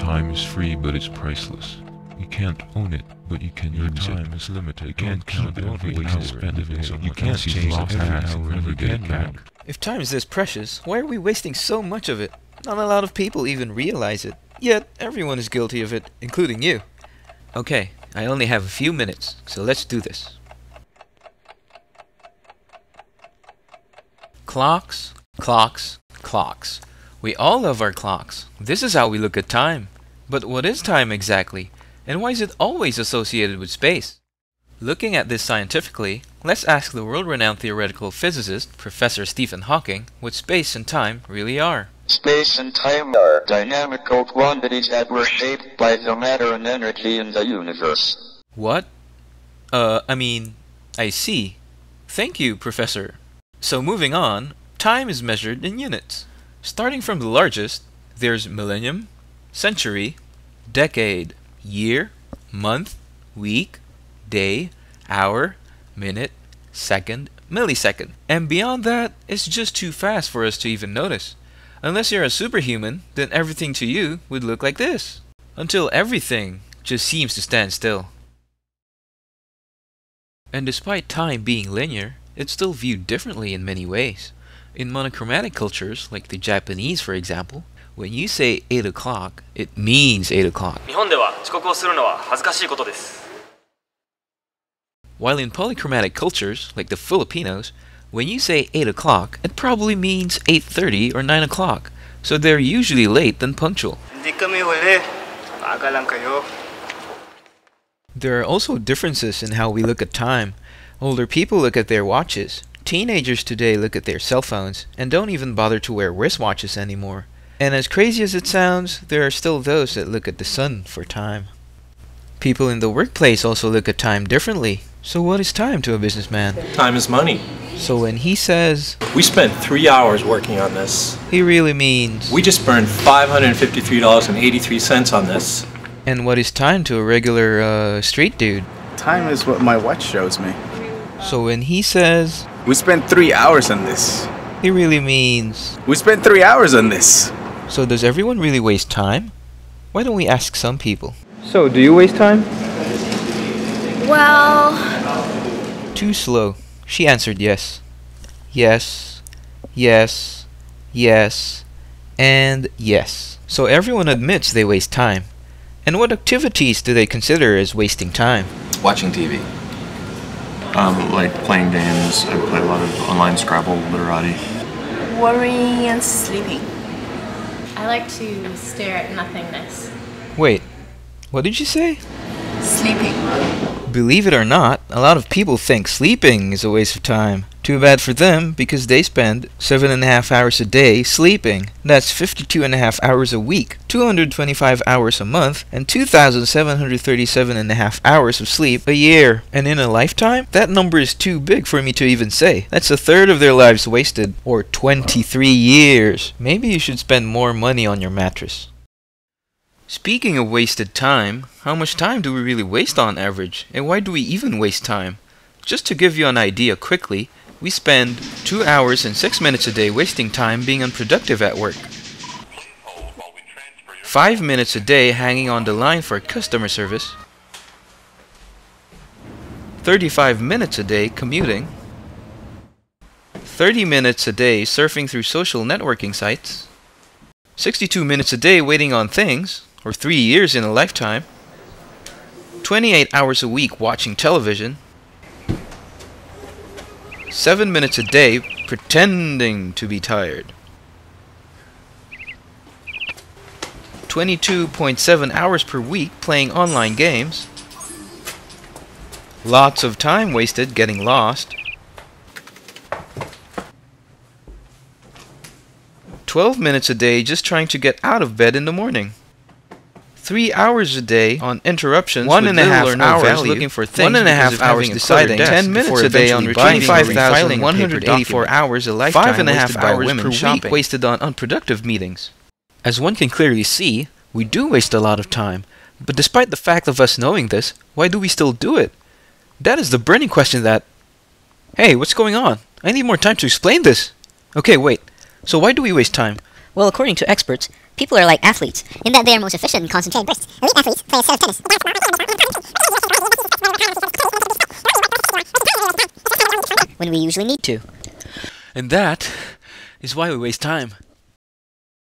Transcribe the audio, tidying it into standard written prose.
Time is free, but it's priceless. You can't own it, but you can use it. Your time is limited. You can't count every hour spent living somewhere. You can't change every hour and never get it back. If time is this precious, why are we wasting so much of it? Not a lot of people even realize it. Yet, everyone is guilty of it, including you. Okay, I only have a few minutes, so let's do this. Clocks, clocks, clocks. We all love our clocks. This is how we look at time. But what is time exactly? And why is it always associated with space? Looking at this scientifically, let's ask the world-renowned theoretical physicist, Professor Stephen Hawking, what space and time really are. Space and time are dynamical quantities that were shaped by the matter and energy in the universe. What? I see. Thank you, Professor. So moving on, time is measured in units. Starting from the largest, there's millennium, century, decade, year, month, week, day, hour, minute, second, millisecond. And beyond that, it's just too fast for us to even notice. Unless you're a superhuman, then everything to you would look like this. Until everything just seems to stand still. And despite time being linear, it's still viewed differently in many ways. In monochromatic cultures, like the Japanese for example, when you say 8 o'clock, it means 8 o'clock. While in polychromatic cultures, like the Filipinos, when you say 8 o'clock, it probably means 8:30 or 9 o'clock, so they're usually late than punctual. There are also differences in how we look at time. Older people look at their watches. Teenagers today look at their cell phones and don't even bother to wear wristwatches anymore. And as crazy as it sounds, there are still those that look at the sun for time. People in the workplace also look at time differently. So what is time to a businessman? Time is money. So when he says, We spent 3 hours working on this. he really means, We just burned $553.83 on this. And what is time to a regular street dude? Time is what my watch shows me. So when he says, We spent 3 hours on this. he really means, We spent 3 hours on this. so does everyone really waste time? Why don't we ask some people? So, do you waste time? Well, Too slow. She answered yes. Yes, yes, yes, and yes. So everyone admits they waste time. And what activities do they consider as wasting time? Watching TV. Like playing games. I play a lot of online Scrabble, literati. worrying and sleeping. I like to stare at nothingness. Wait, what did you say? Sleeping. Believe it or not, a lot of people think sleeping is a waste of time. Too bad for them, because they spend 7.5 hours a day sleeping. That's 52.5 hours a week, 225 hours a month, and 2,737.5 hours of sleep a year. And in a lifetime, that number is too big for me to even say. That's a third of their lives wasted, or 23 years. Maybe you should spend more money on your mattress. Speaking of wasted time, how much time do we really waste on average? And why do we even waste time? Just to give you an idea quickly, we spend 2 hours and 6 minutes a day wasting time being unproductive at work. 5 minutes a day hanging on the line for customer service. 35 minutes a day commuting. 30 minutes a day surfing through social networking sites. 62 minutes a day waiting on things, or 3 years in a lifetime. 28 hours a week watching television. 7 minutes a day pretending to be tired. 22.7 hours per week playing online games. Lots of time wasted getting lost. 12 minutes a day just trying to get out of bed in the morning. 3 hours a day on interruptions, 1.5 hours looking for things, 1.5 hours deciding, 10 minutes a day on retrieving 5,184 hours a lifetime, 5.5 hours per week wasted on unproductive meetings. As one can clearly see, we do waste a lot of time, but despite the fact of us knowing this, why do we still do it? That is the burning question that... Hey, what's going on? I need more time to explain this. Okay, wait. So why do we waste time? Well, according to experts, People are like athletes, in that they are most efficient in concentrated bursts. Elite athletes play a set of tennis. When we usually need to. And that is why we waste time.